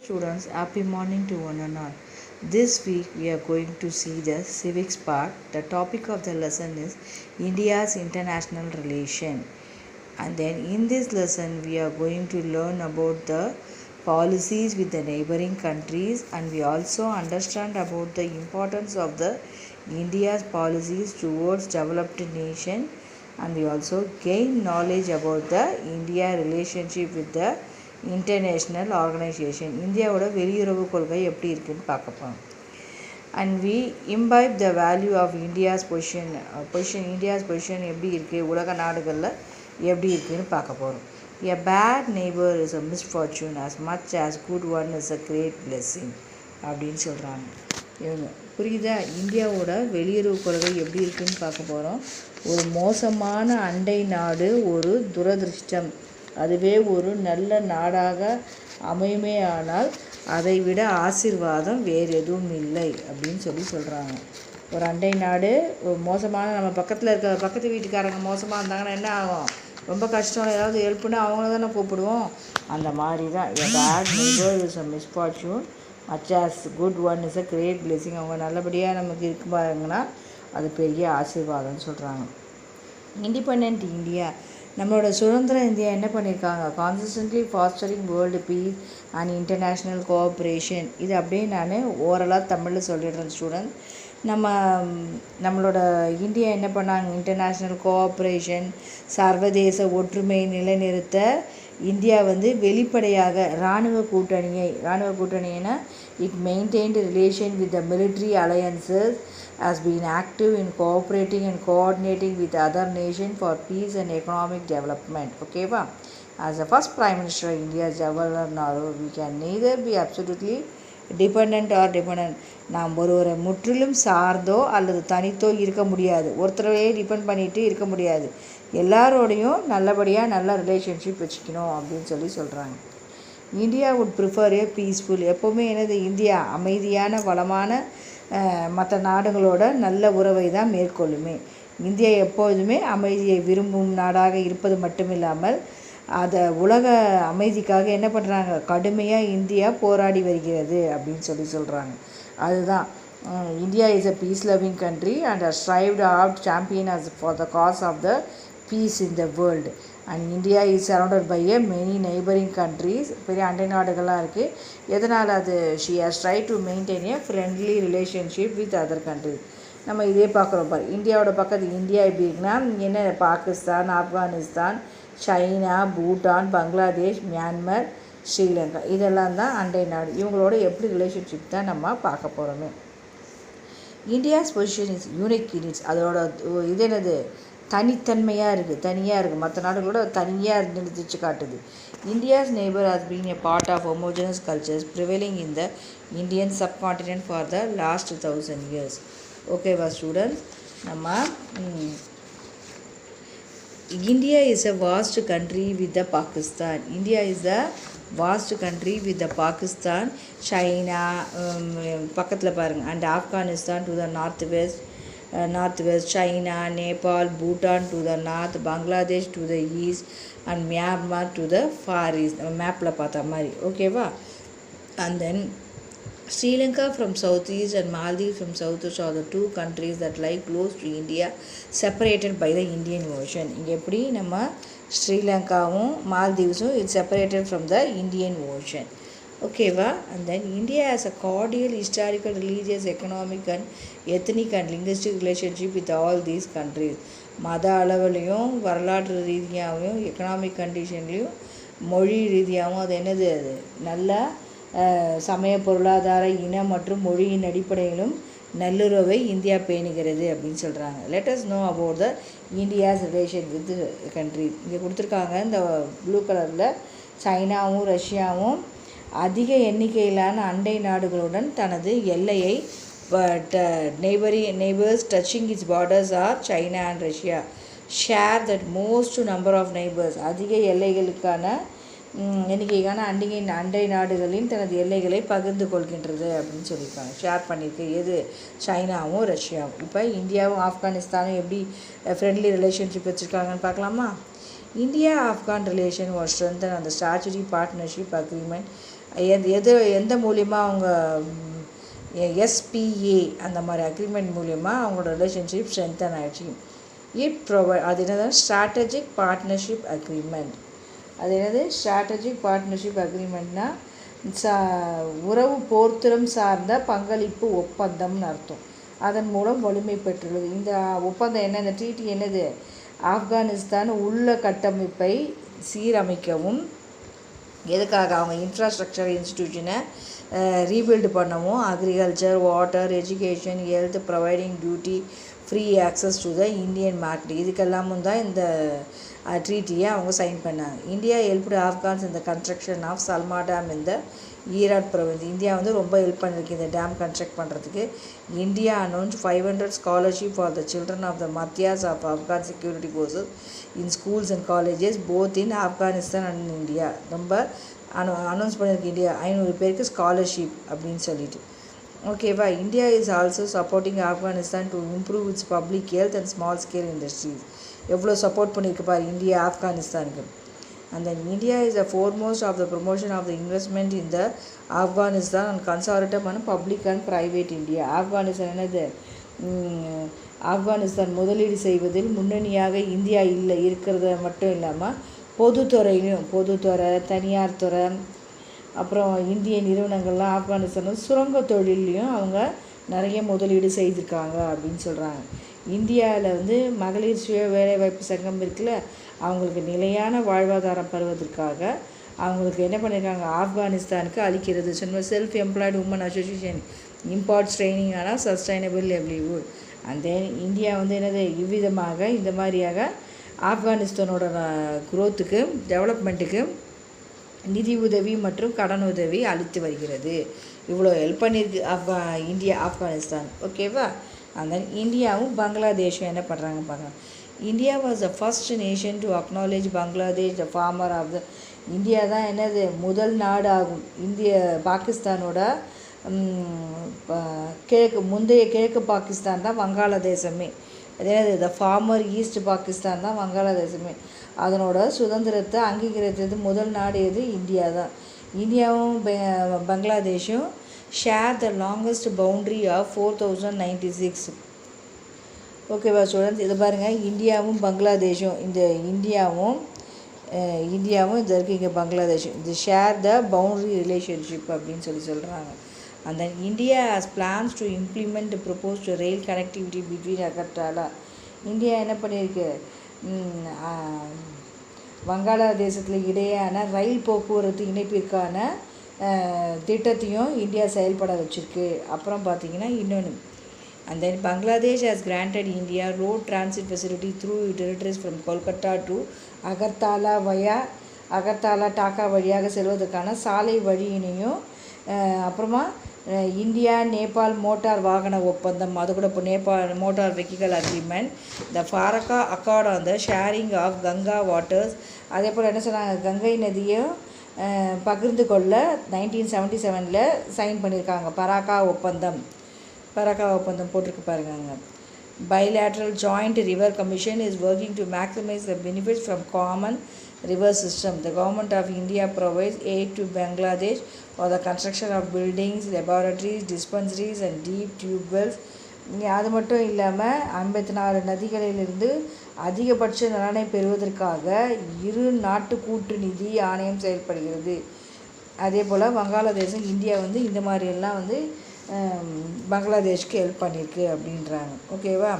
Students, happy morning to one and all. This week we are going to see the civics part. The topic of the lesson is India's international relation. And then in this lesson we are going to learn about the policies with the neighboring countries, and we also understand about the importance of the India's policies towards developed nation, and we also gain knowledge about the India relationship with the international organization. இந்தியாவோட வெளியுறவு கொள்கை எப்படி இருக்குன்னு பார்க்க போகிறோம். And we imbibe the value of India's position எப்படி இருக்குது, உலக நாடுகளில் எப்படி இருக்குதுன்னு பார்க்க போகிறோம். A bad neighbour is a misfortune as much as good one is a great blessing அப்படின்னு சொல்கிறாங்க. இவங்க புரியுதா? இந்தியாவோட வெளியுறவு கொள்கை எப்படி இருக்குதுன்னு பார்க்க போகிறோம். ஒரு மோசமான அண்டை நாடு ஒரு துரதிருஷ்டம், அதுவே ஒரு நல்ல நாடாக அமையுமே ஆனால் அதை விட ஆசீர்வாதம் வேறு எதுவும் இல்லை அப்படின்னு சொல்கிறாங்க. ஒரு அண்டை நாடு ஒரு மோசமான, நம்ம பக்கத்தில் இருக்க பக்கத்து வீட்டுக்காரங்க மோசமாக இருந்தாங்கன்னா என்ன ஆகும்? ரொம்ப கஷ்டம். ஏதாவது ஹெல்ப்புன்னா அவங்கள தானே கூப்பிடுவோம். அந்த மாதிரி தான் a bad neighbour is a misfortune much as good one is a great blessing. அவங்க நல்லபடியாக நமக்கு இருக்குப்பாங்கன்னா அது பெரிய ஆசீர்வாதம்னு சொல்கிறாங்க. இண்டிபெண்ட் இந்தியா, நம்மளோட சுதந்திர இந்தியா என்ன பண்ணியிருக்காங்க? Consistently fostering world peace and international cooperation. இது அப்படியே நான் ஓரலாக தமிழில் சொல்லிடுறேன் ஸ்டூடெண்ட். நம்மளோட இந்தியா என்ன பண்ணாங்க? இன்டர்நேஷ்னல் கோஆப்ரேஷன், சர்வதேச ஒற்றுமை நிலைநிறுத்த இந்தியா வெளிப்படையாக இராணுவ கூட்டணியினா it maintained relation with the military alliances, has been active in cooperating and coordinating with other nations for peace and economic development. Okay va? As the first Prime Minister of India, Jawaharlal Nehru, we can neither be absolutely dependent or dependent. நாம் ஒருவரை முற்றிலும் சார்ந்தோ அல்லது தனித்தோ இருக்க முடியாது. ஒருத்தரையே depend பண்ணிட்டு இருக்க முடியாது. எல்லாரோடையும் நல்லபடியாக நல்ல ரிலேஷன்ஷிப் வச்சுக்கணும் அப்படின்னு சொல்கிறாங்க. India would prefer a peaceful, எப்போவுமே என்னது, இந்தியா அமைதியான வளமான மற்ற நாடுகளோட நல்ல உறவை தான் மேற்கொள்ளுமே. இந்தியா எப்போதுமே அமைதியை விரும்பும் நாடாக இருப்பது மட்டுமில்லாமல் அதை உலக அமைதிக்காக என்ன பண்ணுறாங்க, கடுமையாக இந்தியா போராடி வருகிறது அப்படின்னு சொல்கிறாங்க. அதுதான் India is a peace loving country and strived out champion as for the cause of the peace in the world. And India is surrounded by a many neighbouring countries, பெரிய அண்டை நாடுகள்லாம் இருக்குது. எதனால் அது she has try to maintain a friendly relationship with other countries. நம்ம இதே பார்க்குறோம் பாரு. இந்தியாவோட பக்கத்து இந்தியா எப்படி இருக்குன்னா என்ன, பாகிஸ்தான், ஆப்கானிஸ்தான், சைனா, பூட்டான், பங்களாதேஷ், மியான்மர், ஸ்ரீலங்கா, இதெல்லாம் தான் அண்டை நாடு. இவங்களோட எப்படி ரிலேஷன்ஷிப் தான் நம்ம பார்க்க போகிறோமே. India's position is unique in its, அதோட இது என்னது, தனியாக இருக்குது. மற்ற நாடுகளோட தனியாக நிறுத்திச்சு காட்டுது. India's neighbour has been a part of homogeneous cultures prevailing in the Indian subcontinent for the last 1000 years. ஓகேவா ஸ்டூடெண்ட்ஸ்? நம்ம India is a vast country with the Pakistan. India is a vast country with the Pakistan, China பக்கத்தில் பாருங்கள், and Afghanistan to the northwest, China, Nepal, Bhutan to the north, Bangladesh to the east, and Myanmar to the far east. நம்ம மேப்பில் பார்த்த மாதிரி. ஓகேவா? And then Sri Lanka from southeast and Maldives from southwest are the two countries that lie close to India, separated by the Indian Ocean. இங்கே எப்படி நம்ம ஸ்ரீலங்காவும் மால்தீவ்ஸும் it's separated from the Indian Ocean. ஓகேவா? And then India has a cordial historical, religious, economic and ethnic and linguistic relationship with all these countries. மத அளவுலையும் வரலாற்று ரீதியாகவும் எக்கனாமிக் கண்டிஷன்லேயும் மொழி ரீதியாகவும் அது என்னது, அது நல்ல சமய, பொருளாதார, இன மற்றும் மொழியின் அடிப்படையிலும் நல்லுறவை இந்தியா பேணுகிறது அப்படின்னு சொல்கிறாங்க. Let us know about the India's relation with country. இங்கே கொடுத்துருக்காங்க இந்த ப்ளூ கலரில், சைனாவும் ரஷ்யாவும் அதிக எண்ணிக்கையிலான அண்டை நாடுகளுடன் தனது எல்லையை neighbours touching its borders are China and Russia share that most number of neighbours. அதிக எல்லைகளுக்கான எண்ணிக்கைக்கான அண்டை நாடுகளின் தனது எல்லைகளை பகிர்ந்து கொள்கின்றது அப்படின்னு சொல்லியிருக்காங்க. ஷேர் பண்ணியிருக்கு எது, சைனாவும் ரஷ்யாவும். இப்போ இந்தியாவும் ஆப்கானிஸ்தானும் எப்படி ஃப்ரெண்ட்லி ரிலேஷன்ஷிப் வச்சுருக்காங்கன்னு பார்க்கலாமா? India-Afghan relation was strengthened on the statutory partnership agreement எந்த மூலிமா அவங்க எஸ்பிஏ அந்த மாதிரி அக்ரிமெண்ட் மூலிமா அவங்களோட ரிலேஷன்ஷிப் ஸ்ட்ரென்தன் ஆகிடுச்சு. அது என்னது ஸ்ட்ராட்டஜிக் பார்ட்னர்ஷிப் அக்ரிமெண்ட். அது என்னது ஸ்ட்ராட்டஜிக் பார்ட்னர்ஷிப் அக்ரிமெண்ட்னா உறவு போர்த்திறம் சார்ந்த பங்களிப்பு ஒப்பந்தம்னு அர்த்தம். அதன் மூலம் வலிமை பெற்றுள்ளது. இந்த ஒப்பந்தம் என்ன, இந்த ட்ரீட்டி என்னது, ஆப்கானிஸ்தான் உள்ள கட்டமைப்பை சீரமைக்கவும், எதுக்காக அவங்க இன்ஃப்ராஸ்ட்ரக்சர் இன்ஸ்டிடியூஷனை ரீபில்டு பண்ணவும், agriculture, water, education, health, providing duty free access to the Indian market, இதுக்கெல்லாமும் தான் இந்த ட்ரீட்டியை அவங்க சைன் பண்ணாங்க. இந்தியா ஹெல்ப்டு ஆப்கான்ஸ் இந்த கன்ஸ்ட்ரக்ஷன் ஆஃப் சல்மா டேம் இந்த ஈராட் ப்ரொவின்ஸ். இந்தியா வந்து ரொம்ப ஹெல்ப் பண்ணியிருக்கு இந்த டேம் கன்ஸ்ட்ரக்ட் பண்ணுறதுக்கு. India announce 500 scholarship for the children of the martyrs of Afghan security forces in schools and colleges both in Afghanistan and India. ரொம்ப announce பண்ணியிருக்கு India 500 பேருக்கு ஸ்காலர்ஷிப் அப்படின்னு சொல்லிட்டு. ஓகேவா. India is also supporting Afghanistan to improve it's public health and small scale industries. எவ்வளோ support பண்ணியிருக்கு பாரு India ஆப்கானிஸ்தானுக்கு. And then India is the foremost of the promotion of the investment in the Afghanistan and consortium on public and private India. Afghanistan என்னது, ஆப்கானிஸ்தான் முதலீடு செய்வதில் முன்னணியாக India இருக்கிறத மட்டும் இல்லாமல் பொதுத்துறையிலையும், பொதுத்துறை, தனியார் துறை, அப்புறம் இந்திய நிறுவனங்கள்லாம் ஆப்கானிஸ்தான் சுரங்க தொழிலையும் அவங்க நிறைய முதலீடு செய்திருக்காங்க அப்படின்னு சொல்கிறாங்க. இந்தியாவில் வந்து மகளிர் சுய வேலைவாய்ப்பு சங்கம் இருக்குல்ல, அவங்களுக்கு நிலையான வாழ்வாதாரம் பெறுவதற்காக அவங்களுக்கு என்ன பண்ணியிருக்காங்க, ஆப்கானிஸ்தானுக்கு அளிக்கிறது சொன்ன self employed women association imparts training ஆனால் sustainable livelihood. And then India வந்து என்னது இவ்விதமாக இந்த மாதிரியாக ஆப்கானிஸ்தானோட குரோத்துக்கு, டெவலப்மெண்ட்டுக்கு நிதி உதவி மற்றும் கடன் உதவி அளித்து வருகிறது. இவ்வளோ ஹெல்ப் பண்ணியிருக்கு இந்தியா ஆப்கானிஸ்தான். ஓகேவா. அந்த இந்தியாவும் பங்களாதேஷும் என்ன பண்ணுறாங்க பார்க்கலாம். India was the first nation to acknowledge Bangladesh the former of the. India தான் என்னது முதல் நாடு ஆகும். பாகிஸ்தானோட முந்தைய கிழக்கு பாகிஸ்தான் தான் வங்காளதேசமே. அதே த ஃபார்மர் ஈஸ்ட் பாகிஸ்தான் தான் வங்காளதேசமே. அதனோட சுதந்திரத்தை அங்கீகரித்தது முதல் நாடு எது, இந்தியா தான். இந்தியாவும் பங்களாதேஷும் share the longest boundary of 4096. ஓகேவா ஸ்டூடெண்ட்ஸ், இது பாருங்கள், இந்தியாவும் பங்களாதேஷும், இந்த இந்தியாவும் இது இருக்குது இங்கே பங்களாதேஷும், இது ஷேர் த பவுண்ட்ரி ரிலேஷன்ஷிப் அப்படின்னு சொல்கிறாங்க. And then India has plans to implement the proposed rail connectivity between Agartala. India என்ன பண்ணியிருக்கு, வங்காளதேசத்தில் இடையேயான ரயில் போக்குவரத்து இணைப்பிற்கான திட்டத்தையும் இந்தியா செயல்பட வச்சுருக்கு. அப்புறம் பார்த்திங்கன்னா இன்னொன்று, and then Bangladesh has granted India road transit facility through territories from Kolkata to Agartala via Agartala Dhaka வழியாக செல்வதற்கான சாலை வழியினையும், அப்புறமா இந்தியா நேபாள் மோட்டார் வாகன ஒப்பந்தம், அது கூட இப்போ Nepal motor vehicle agreement, the Farakka accord on the sharing of Ganga waters. அதே போல் என்ன சொன்னாங்க, கங்கை நதியும் பகிர்ந்து கொள்ள 1977 சைன் பண்ணியிருக்காங்க. பராக்கா ஒப்பந்தம் போட்டிருக்கு பாருங்க. Bilateral Joint River Commission is working to maximize the benefits from common river system. The government of India provides aid to Bangladesh for the construction of buildings, laboratories, dispensaries and deep tube wells. அது மட்டும் இல்லாமல் 54 நதிகளிலிருந்து அதிகபட்ச நலனை பெறுவதற்காக இரு நாட்டு கூட்டு நிதி ஆணையம் செயல்படுகிறது. அதே போல் வங்காளதேசம் இந்தியா வந்து இந்த மாதிரியெல்லாம் வந்து பங்களாதேஷ்க்கு ஹெல்ப் பண்ணியிருக்கு அப்படின்றாங்க. ஓகேவா.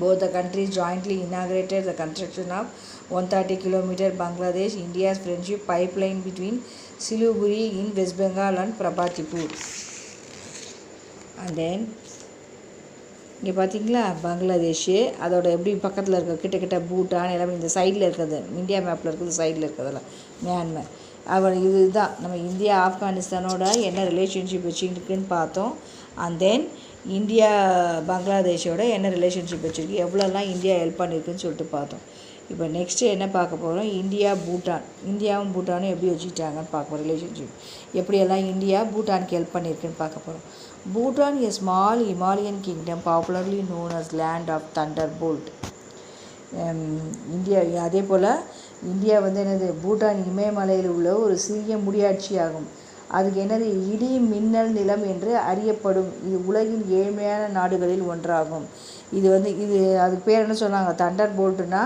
Both the countries jointly inaugurated the construction of 130 km Bangladesh India's friendship pipeline between Siliguri in West Bengal and Prabhatipur. And then இங்கே பார்த்தீங்களா பங்களாதேஷு, அதோட எப்படி பக்கத்தில் இருக்க கிட்ட பூட்டான் எல்லாமே இந்த சைடில் இருக்கிறது, இந்தியா மேப்பில் இருக்கிறது சைடில் இருக்கிறதெல்லாம் மியான்மர். இதுதான் நம்ம இந்தியா ஆப்கானிஸ்தானோட என்ன ரிலேஷன்ஷிப் வச்சுருக்குன்னு பார்த்தோம். அண்ட் தென் இந்தியா பங்களாதேஷோட என்ன ரிலேஷன்ஷிப் வச்சுருக்கு, எவ்வளோலாம் இந்தியா ஹெல்ப் பண்ணியிருக்குன்னு சொல்லிட்டு பார்த்தோம். இப்போ நெக்ஸ்ட்டு என்ன பார்க்க போகிறோம், இந்தியாவும் பூட்டானும் எப்படி வச்சுக்கிட்டாங்கன்னு பார்க்க போகிறோம். ரிலேஷன்ஷிப் எப்படியெல்லாம் இந்தியா பூட்டானுக்கு ஹெல்ப் பண்ணியிருக்குன்னு பார்க்க போகிறோம். Bhutan a small Himalayan kingdom popularly known as land of thunderbolt. India அதே போல் இந்தியா வந்து என்னது, பூட்டான் இமயமலையில் உள்ள ஒரு சிறிய முடியாட்சி ஆகும். அதுக்கு என்னது இடி மின்னல் நிலம் என்று அறியப்படும். இது உலகின் ஏழ்மையான நாடுகளில் ஒன்றாகும். இது அதுக்கு பேர் என்ன சொன்னாங்க, தண்டர் போல்ட்டுனா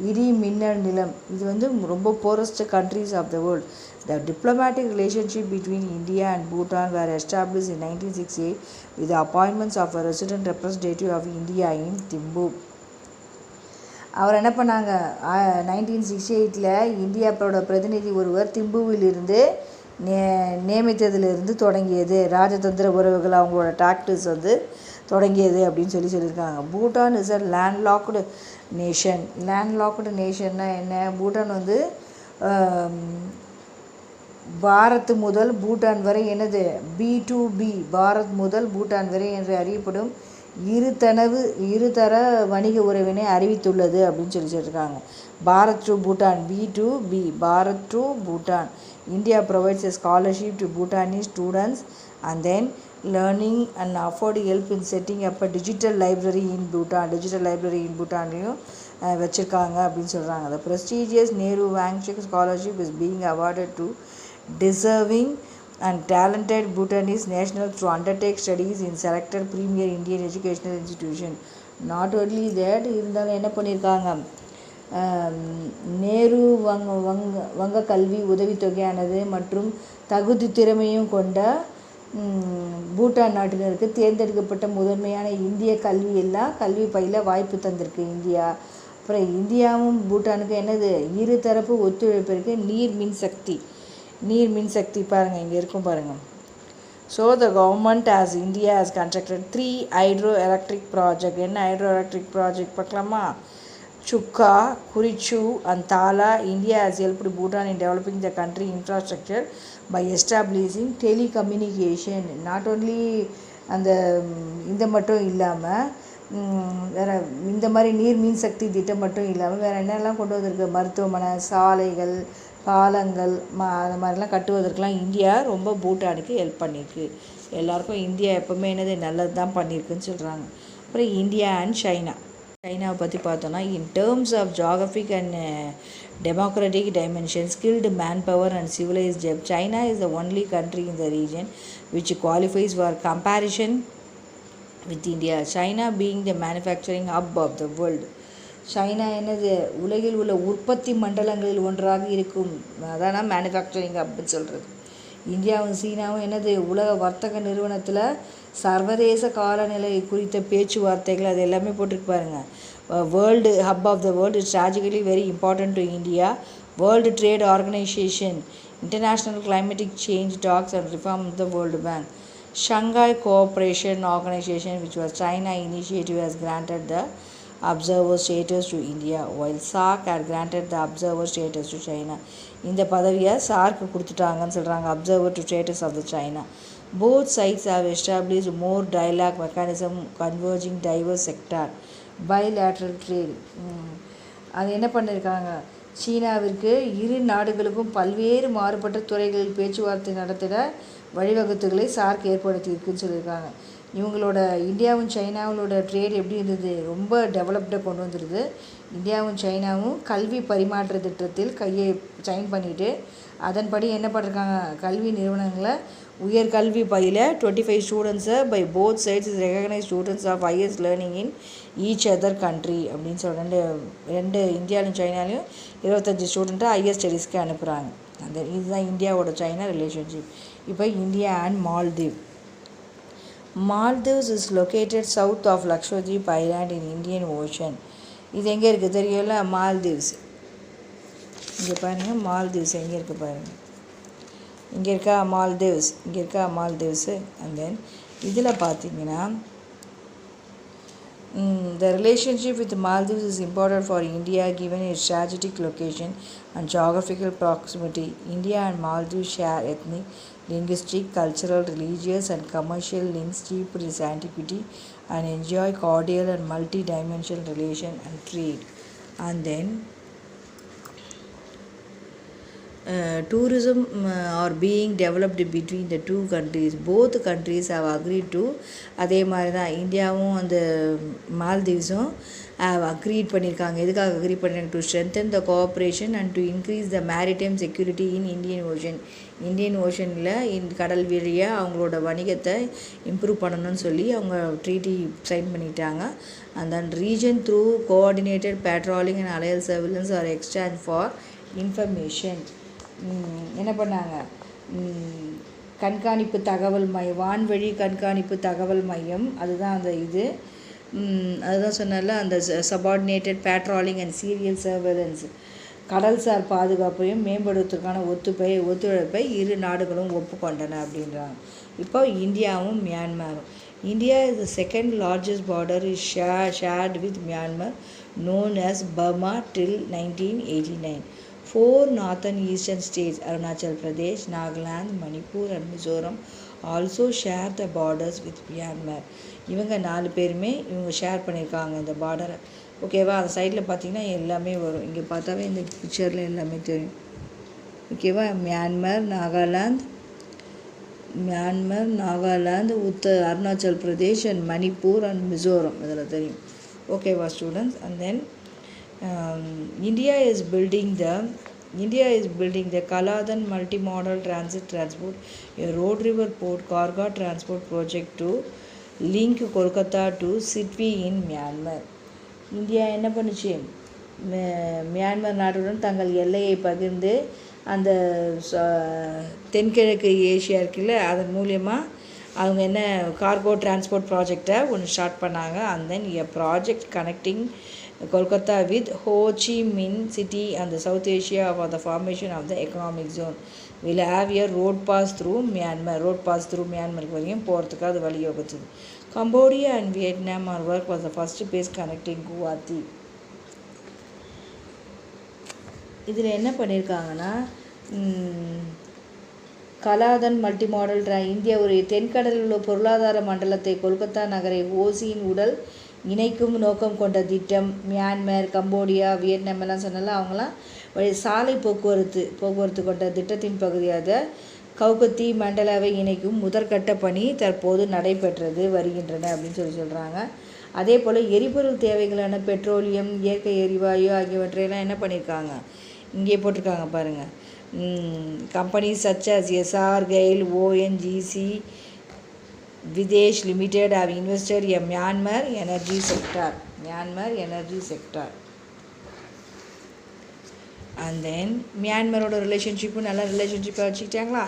இடி மின்னல் நிலம். இது ரொம்ப poorest countries of the world. The diplomatic relationship between India and Bhutan were established in 1968 with the appointments of a resident representative of India in Thimphu. அவர் என்ன பண்ணாங்க, 1968 இந்தியாவோட பிரதிநிதி ஒருவர் திம்புவில் இருந்து நியமித்ததிலிருந்து தொடங்கியது. ராஜதந்திர உறவுகள் அவங்களோட டாக்டிஸ் தொடங்கியது அப்படின்னு சொல்லியிருக்காங்க. Bhutan is a landlocked nation. Landlocked நேஷன்னா என்ன? பூட்டான் பாரத் முதல் பூட்டான் வரை என்னது B2B, பாரத் முதல் பூட்டான் வரை என்று அறியப்படும் இருதர வணிக உறவினை அறிவித்துள்ளது அப்படின்னு சொல்லியிருக்காங்க. Bharat to Bhutan, B2B, Bharat to Bhutan. India provides a scholarship to Bhutanese students and then learning and afford help in setting up a digital library in Bhutan. Digital library in Bhutanலையும் வச்சுருக்காங்க அப்படின்னு சொல்கிறாங்க. The prestigious Nehru Wangchuk Scholarship is being awarded to deserving and talented Bhutanese nationals to undertake studies in selected premier Indian educational institution. Not only that, இருந்தாலும் என்ன பண்ணியிருக்காங்க, நேரு வங்க கல்வி உதவித்தொகையானது மற்றும் தகுதி திறமையும் கொண்ட பூட்டான் நாட்டினருக்கு தேர்ந்தெடுக்கப்பட்ட முதன்மையான இந்திய கல்வி பயில வாய்ப்பு தந்திருக்கு இந்தியா. அப்புறம் இந்தியாவும் பூட்டானுக்கு என்னது இருதரப்பு ஒத்துழைப்பிற்கு நீர் மின்சக்தி பாருங்கள், இங்கே இருக்கும் பாருங்கள். So the government India has constructed 3 hydroelectric project. என்ன hydroelectric project பார்க்கலாமா? Chukka, Kurichu and Thala. India has helped Bhutan in developing the country infrastructure by establishing telecommunication. Not only இந்த மட்டும் இல்லாமல் வேறு இந்த மாதிரி நீர் மின்சக்தி திட்டம் மட்டும் இல்லாமல் வேறு என்னெல்லாம் கொண்டு வந்திருக்கு, மருத்துவமனை, சாலைகள், பாலங்கள், அது மாதிரிலாம் கட்டுவதற்கெலாம் இந்தியா ரொம்ப பூட்டானுக்கு ஹெல்ப் பண்ணியிருக்கு. எல்லாருக்கும் இந்தியா எப்போவுமே என்னது நல்லது தான் பண்ணியிருக்குன்னு சொல்கிறாங்க. அப்புறம் இந்தியா அண்ட் சைனாவை பற்றி பார்த்தோன்னா, in terms of geographic and democratic dimension, skilled manpower and civilized depth, China is the only country in the region which qualifies for comparison with India. China being the manufacturing hub of the world. China என்னது உலகில் உள்ள உற்பத்தி மண்டலங்களில் ஒன்றாக இருக்கும். அதான் manufacturing ஹப்னு சொல்கிறது. இந்தியாவும் சீனாவும் என்னது உலக வர்த்தக நிறுவனத்தில் சர்வதேச காலநிலை குறித்த பேச்சுவார்த்தைகள் அது எல்லாமே போட்டிருக்கு பாருங்கள். World hub of the world strategically very important to India. World trade organisation, international climatic change talks and reform of the world bank. Shanghai Cooperation Organization, which was China initiative, has granted the observer status to India, while SARC had granted the observer status to China. இந்த பதவியை சார்க்கு கொடுத்துட்டாங்கன்னு சொல்கிறாங்க, observer to status of the China. Both sides have established more dialogue mechanism converging diverse sector. Bilateral trade. அது என்ன பண்ணியிருக்காங்க, சீனாவிற்கு இரு நாடுகளுக்கும் பல்வேறு மாறுபட்ட துறைகளில் பேச்சுவார்த்தை நடத்திட வழிவகுத்துகளை சார்க் ஏற்படுத்தியிருக்குன்னு சொல்லியிருக்காங்க. இவங்களோட இந்தியாவும் சைனாவோட ட்ரேட் எப்படி இருந்தது, ரொம்ப டெவலப்டாக கொண்டு வந்துடுது. இந்தியாவும் சைனாவும் கல்வி பரிமாற்ற திட்டத்தில் கையை சைன் பண்ணிவிட்டு அதன்படி என்ன பண்ணியிருக்காங்க, கல்வி நிறுவனங்களை உயர்கல்வி பயில 25 ஸ்டூடெண்ட்ஸை by both sides is recognise students of highest learning in each other country அப்படின்னு சொல்ல ரெண்டு இந்தியாவிலும் சைனாலையும் 25 ஸ்டூடெண்ட்டை ஹையர் ஸ்டடீஸ்க்கு அனுப்புகிறாங்க. இதுதான் இந்தியாவோட சைனா ரிலேஷன்ஷிப். இப்போ India and Maldives is located south of Lakshadweep Island in Indian Ocean. இது எங்கே இருக்குது தெரியல, மால்தீவ்ஸ். இங்கே பாருங்கள், மால்தீவ்ஸ் எங்கே இருக்குது பாருங்கள், இங்கே இருக்கா மால்தீவ்ஸு. அண்ட் தென் இதில் பார்த்தீங்கன்னா the relationship with Maldives is important for India given its strategic location and geographical proximity. India and Maldives share ethnic, linguistic, cultural, religious and commercial links deep in its antiquity and enjoy cordial and multi-dimensional relation and trade. And then tourism are being developed between the two countries. Both countries have agreed to, அதே மாதிரி தான் இந்தியாவும் அந்த மால்தீவ்ஸும் agreed பண்ணியிருக்காங்க. எதுக்காக agreed பண்ணியிருக்காங்க, to strengthen the cooperation and to increase the maritime security in Indian ocean. Indian ஓஷனில் கடல் வழியாக அவங்களோட வணிகத்தை இம்ப்ரூவ் பண்ணணும்னு சொல்லி அவங்க ட்ரீட்டி சைன் பண்ணிட்டாங்க. And then region through coordinated patrolling and aerial surveillance or exchange for information. என்ன பண்ணாங்க, கண்காணிப்பு தகவல் மையம், வான்வழி கண்காணிப்பு தகவல் மையம், அதுதான் அந்த இது. அதுதான் சொன்னால அந்த subordinated patrolling and serial surveillance, கடல்சார் பாதுகாப்பையும் மேம்படுத்துவதற்கான ஒத்துழைப்பை இரு நாடுகளும் ஒப்புக்கொண்டன அப்படின்றாங்க. இப்போ இந்தியாவும் மியான்மரும். India is the second largest border is shared with Myanmar, known as Burma till 1989. 4 northern eastern states, Arunachal Pradesh, Nagaland, Manipur and Mizoram also share the borders with Myanmar. இவங்க 4 பேருமே இவங்க ஷேர் பண்ணியிருக்காங்க இந்த பார்டரை. ஓகேவா, அந்த சைடில் பார்த்தீங்கன்னா எல்லாமே வரும். இங்கே பார்த்தாவே இந்த பிக்சரில் எல்லாமே தெரியும். ஓகேவா, Myanmar, Nagaland, Arunachal Pradesh and Manipur and Mizoram, இதில் தெரியும். ஓகேவா students. And then India is building the Kaladan multimodal transport, a road river port cargo transport project to link Kolkata to Sittwe in Myanmar. India என்ன பண்ணுச்சு, மியான்மர் நாட்டுடன் தங்கள் எல்லையை பகிர்ந்து அந்த தென்கிழக்கு ஏஷியா இருக்குல்ல, அதன் மூலியமாக அவங்க என்ன கார்கோ டிரான்ஸ்போர்ட் ப்ராஜெக்டை ஒன்று ஸ்டார்ட் பண்ணாங்க. And then a project connecting Kolkata with Ho Chi Minh City and the South Asia for the formation of the economic zone. Will have a road pass through Myanmar. வரையும் போகிறதுக்கு அது வழிவகுத்தது. Cambodia and Vietnam are work was the first base connecting Guwahati. இதில் என்ன பண்ணியிருக்காங்கன்னா, Kaladan மல்டிமாடல் India ஒரு தென்கடலில் உள்ள பொருளாதார மண்டலத்தை கொல்கத்தா நகரை ஓசியின் உடல் இணைக்கும் நோக்கம் கொண்ட திட்டம். மியான்மர், கம்போடியா, வியட்நாம் எல்லாம் சொன்னால அவங்களாம் சாலை போக்குவரத்து கொண்ட திட்டத்தின் பகுதியாக கவுகத்தி மண்டலாவை இணைக்கும் முதற்கட்ட பணி தற்போது நடைபெற்றது வருகின்றன அப்படின்னு சொல்கிறாங்க. அதே போல் எரிபொருள் தேவைகளான பெட்ரோலியம், இயற்கை எரிவாயு ஆகியவற்றையெல்லாம் என்ன பண்ணியிருக்காங்க, இங்கே போட்டிருக்காங்க பாருங்கள். Companies such as Essar, GAIL, ONGC, Videsh Limited have invested in Myanmar energy sector. And then மியான்மரோட ரிலேஷன்ஷிப்பும் நல்ல ரிலேஷன்ஷிப்பாக வச்சுக்கிட்டாங்களா.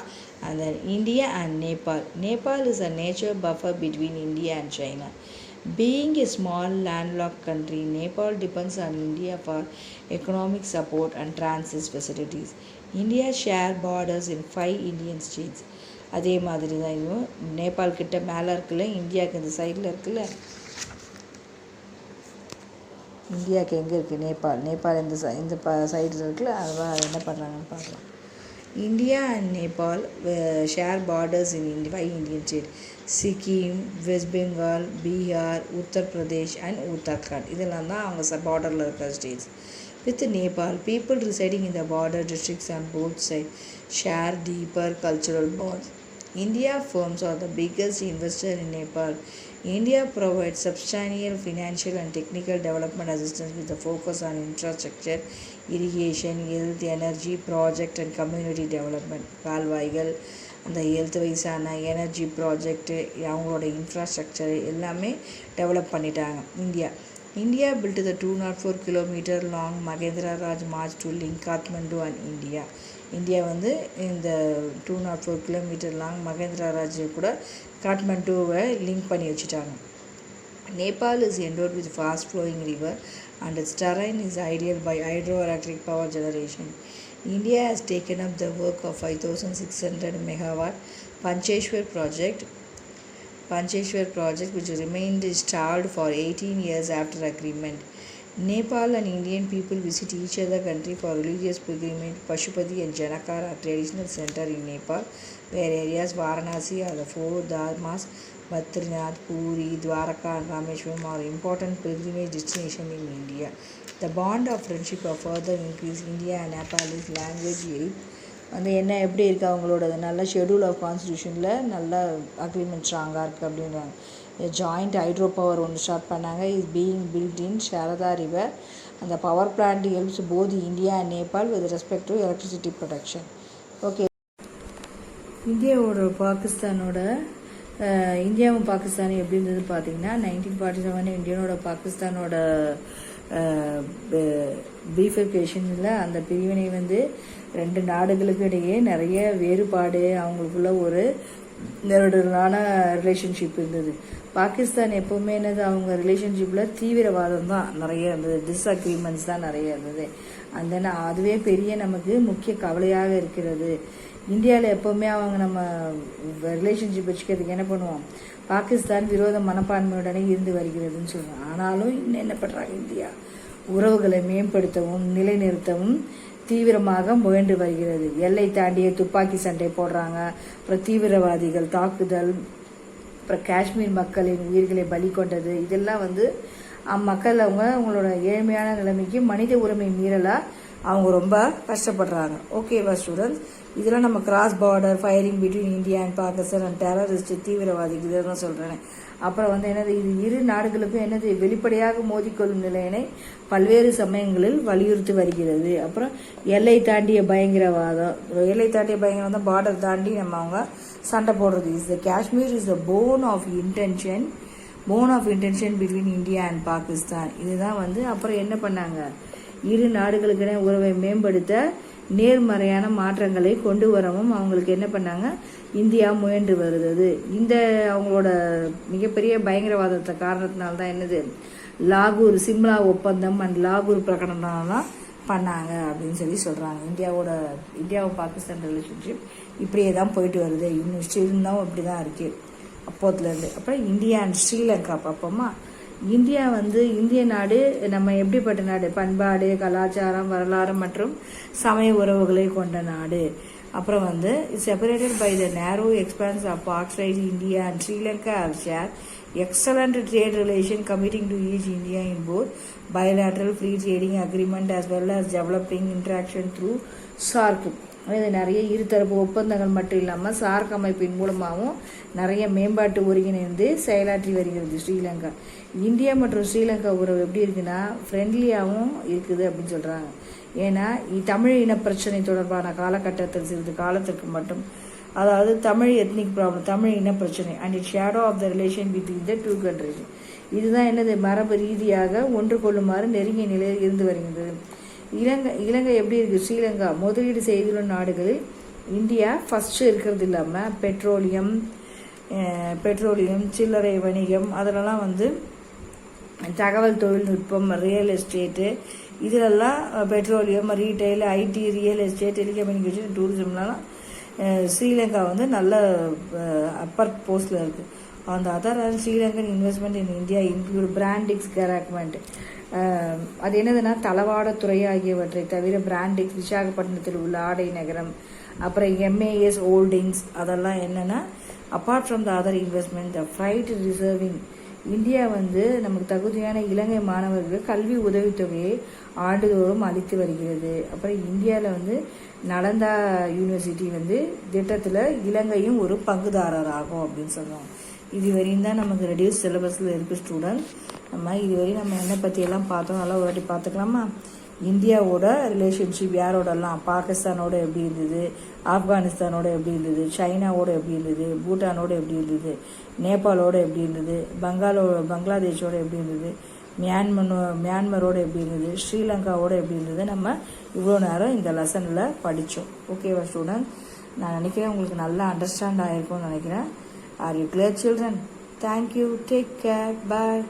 and then India and Nepal is a nature buffer between India and China. Being a small landlocked country, Nepal depends on India for economic support and transit facilities. India share borders in 5 Indian states. அதே மாதிரி தான் இதுவும் நேபாள் கிட்ட மேலே இருக்குல்ல, இந்தியாவுக்கு இந்த சைடில் இருக்குல்ல, இந்தியாவுக்கு எங்கே இருக்குது நேபாள் இந்த சைடில் இருக்குல்ல, அதுதான் என்ன பண்ணுறாங்கன்னு பார்க்கலாம். India and Nepal share borders in 5 Indian state: Sikkim, west Bengal, Bihar, Uttar Pradesh and Uttarakhand. இதெல்லாம் தான் அவங்க பார்டரில் இருக்கிற states. With Nepal, people residing in the border districts on both sides share deeper cultural bonds. India firms are the biggest investor in Nepal. India provides substantial financial and technical development assistance with a focus on infrastructure, irrigation, health, energy project and community development. கால்வாய்கள், அந்த health வைஸான energy project, அவங்களோட infrastructure எல்லாமே develop பண்ணிட்டாங்க. India built the 204 km long Mahendra Raj March to link Kathmandu and India. India வந்து இந்த 204 km long Mahindra Raj கூட காட்மண்டுவை link பண்ணி வச்சுட்டாங்க. Nepal is endowed with fast flowing river and its terrain is ideal by hydroelectric power generation. India has taken up the work of 5600 megawatt Pancheshwar project which remained stalled for 18 years after agreement. Nepal and Indian people visit each other country for religious pilgrimage. Pashupati and Janaka are traditional center in Nepal, where areas Varanasi are the 4 dharmas, Badrinath, Puri, Dwaraka and Rameshwaram are important pilgrimage destinations in India. The bond of friendship have further increased. India and Nepal is language aid. அந்த என்ன எப்படி இருக்குது அவங்களோட நல்ல schedule of கான்ஸ்டியூஷனில் நல்ல agreement ஸ்ட்ராங்காக இருக்குது அப்படின்றாங்க. ஜாயிண்ட் ஹைட்ரோ பவர் ஒன்று ஸ்டார்ட் பண்ணாங்க. Is being built in Sharda river. அந்த power plant helps both India and Nepal with respect to electricity production. Okay. இந்தியாவும் பாகிஸ்தானும் எப்படி இருந்தது பார்த்தீங்கன்னா 1947 இந்தியனோட பாகிஸ்தானோட பீஃபிகேஷனில் அந்த பிரிவினை வந்து ரெண்டு நாடுகளுக்கு இடையே நிறைய வேறுபாடு, அவங்களுக்குள்ள ஒரு நெருடலான ரிலேஷன்ஷிப் இருந்தது. பாகிஸ்தான் எப்போவுமே என்னது, அவங்க ரிலேஷன்ஷிப்பில் தீவிரவாதம் தான் நிறைய இருந்தது, டிஸ்அக்ரிமெண்ட்ஸ் தான் நிறைய இருந்தது. அந்த அதுவே பெரிய நமக்கு முக்கிய கவலையாக இருக்கிறது. இந்தியாவில் எப்போவுமே அவங்க நம்ம ரிலேஷன்ஷிப் வச்சுக்கிறதுக்கு என்ன பண்ணுவோம், பாகிஸ்தான் விரோத மனப்பான்மையுடனே இருந்து வருகிறதுன்னு சொல்லுவோம். ஆனாலும் இன்னும் என்ன பண்ணுறாங்க, இந்தியா உறவுகளை மேம்படுத்தவும் நிலைநிறுத்தவும் தீவிரமாக முயன்று வருகிறது. எல்லை தாண்டிய துப்பாக்கி சண்டை போடுறாங்க, அப்புறம் தீவிரவாதிகள் தாக்குதல், அப்புறம் காஷ்மீர் மக்களின் உயிர்களை பலி கொண்டது, இதெல்லாம் வந்து மக்கள் அவங்களோட ஏழ்மையான நிலைமைக்கு மனித உரிமை மீறலாக அவங்க ரொம்ப கஷ்டப்படுறாங்க. ஓகேவா ஸ்டூடெண்ட்ஸ், இதெல்லாம் நம்ம cross border firing between India and Pakistan and terrorist தீவிரவாதிகள் இதெல்லாம் சொல்கிறேன். அப்புறம் வந்து என்னது, இது இரு நாடுகளுக்கும் என்னது வெளிப்படையாக மோதிக்கொள்ளும் நிலையினை பல்வேறு சமயங்களில் வலியுறுத்தி வருகிறது. அப்புறம் எல்லை தாண்டிய பயங்கரவாதம் பார்டர் தாண்டி நம்ம அவங்க சண்டை போடுறது. Is the Kashmir is the bone of intention between India and Pakistan. இதுதான் வந்து அப்புறம் என்ன பண்ணாங்க, இரு நாடுகளுக்கிடையே உறவை மேம்படுத்த நேர்மறையான மாற்றங்களை கொண்டு வரவும் அவங்களுக்கு என்ன பண்ணாங்க, இந்தியா முயன்று வருது. இந்த அவங்களோட மிகப்பெரிய பயங்கரவாதத்தை காரணத்தினால்தான் என்னது, சிம்லா ஒப்பந்தம் அண்ட் லாகூர் பிரகடனம் பண்ணாங்க அப்படின்னு சொல்லி சொல்றாங்க. இந்தியாவும் பாகிஸ்தான் ரிலேஷன்ஷிப் இப்படியே தான் போயிட்டு வருது, இன்னும் ஸ்டில்லும் இப்படி தான் இருக்கு அப்போத்துலேருந்து. அப்புறம் இந்தியா அண்ட் ஸ்ரீலங்கா பார்ப்போமா. இந்தியா வந்து இந்திய நாடு நம்ம எப்படிப்பட்ட நாடு, பண்பாடு கலாச்சாரம் வரலாறு மற்றும் சமய உறவுகளை கொண்ட நாடு. அப்புறம் வந்து separated by the narrow expanse of oxide India and Sri Lanka are share excellent trade relation committing to each India in both bilateral free trading agreement as well as developing interaction through SAARC. இது நிறைய இருதரப்பு ஒப்பந்தங்கள் மட்டும் இல்லாமல் SAARC அமைப்பின் மூலமாகவும் நிறைய மேம்பாட்டு ஒருங்கிணைந்து செயலாற்றி வருகிறது ஸ்ரீலங்கா. இந்தியா மற்றும் ஸ்ரீலங்கா உறவு எப்படி இருக்குன்னா ஃப்ரெண்ட்லியாகவும் இருக்குது அப்படின்னு சொல்கிறாங்க. ஏன்னா தமிழ் இன பிரச்சனை தொடர்பான காலகட்டத்தில் சிறிது காலத்திற்கு மட்டும், அதாவது தமிழ் எத்னிக் ப்ராப்ளம், தமிழ் இன பிரச்சனை and it shadow of the relation between the two countries. இதுதான் என்னது, மரபு ரீதியாக ஒன்று கொள்ளுமாறு நெருங்கிய நிலையில் இருந்து வருகின்றது. இலங்கை எப்படி இருக்கு, ஸ்ரீலங்கா முதலீடு செய்துள்ள நாடுகளில் இந்தியா ஃபர்ஸ்ட் இருக்கிறது இல்லாமல் பெட்ரோலியம் சில்லறை வணிகம் அதிலெல்லாம் வந்து தகவல் தொழில்நுட்பம் ரியல் எஸ்டேட்டு இதிலெல்லாம் petroleum retail IT real estate telecommunication டூரிசம்லாம் ஸ்ரீலங்கா வந்து நல்ல அப்பர் போஸ்டில் இருக்குது. அந்த other Sri Lankan investment in India include Brandix கராக்மெண்ட், அது என்னதுன்னா தளவாடத்துறை ஆகியவற்றை தவிர பிராண்டிக்ஸ் விசாகப்பட்டினத்தில் உள்ள ஆடை நகரம், அப்புறம் MAS ஹோல்டிங்ஸ், அதெல்லாம் என்னென்னா apart from the other investment the fried reserving. India வந்து நமக்கு தகுதியான இலங்கை மாணவர்களுக்கு கல்வி உதவித்தொகையை ஆண்டுதோறும் அளித்து வருகிறது. அப்புறம் இந்தியாவில் வந்து நலந்தா யூனிவர்சிட்டி வந்து திட்டத்தில் இலங்கையும் ஒரு பங்குதாரராகும் அப்படின்னு சொல்லுவாங்க. இதுவரையும் தான் நமக்கு ரெடியூஸ் சிலபஸில் இருக்குது ஸ்டூடெண்ட். இதுவரையும் நம்ம என்ன பற்றியெல்லாம் பார்த்தோம், நல்லா ஒரு வாட்டி பார்த்துக்கலாமா. இந்தியாவோட ரிலேஷன்ஷிப் யாரோடலாம், பாகிஸ்தானோட எப்படி இருந்தது, ஆப்கானிஸ்தானோட எப்படி இருந்தது, சைனாவோட எப்படி இருந்தது, பூட்டானோட எப்படி இருந்தது, நேபாளோட எப்படி இருந்தது, பங்களாதேஷோட எப்படி இருந்தது, மியான்மரோட எப்படி இருந்தது, ஸ்ரீலங்காவோட எப்படி இருந்தது, நம்ம இவ்வளோ நேரம் இந்த லெசனில் படித்தோம். ஓகேவா ஸ்டூடெண்ட், நான் நினைக்கிறேன் உங்களுக்கு நல்லா அண்டர்ஸ்டாண்ட் ஆகிருக்கும்னு நினைக்கிறேன். Are you clear children? Thank you. Take care. Bye.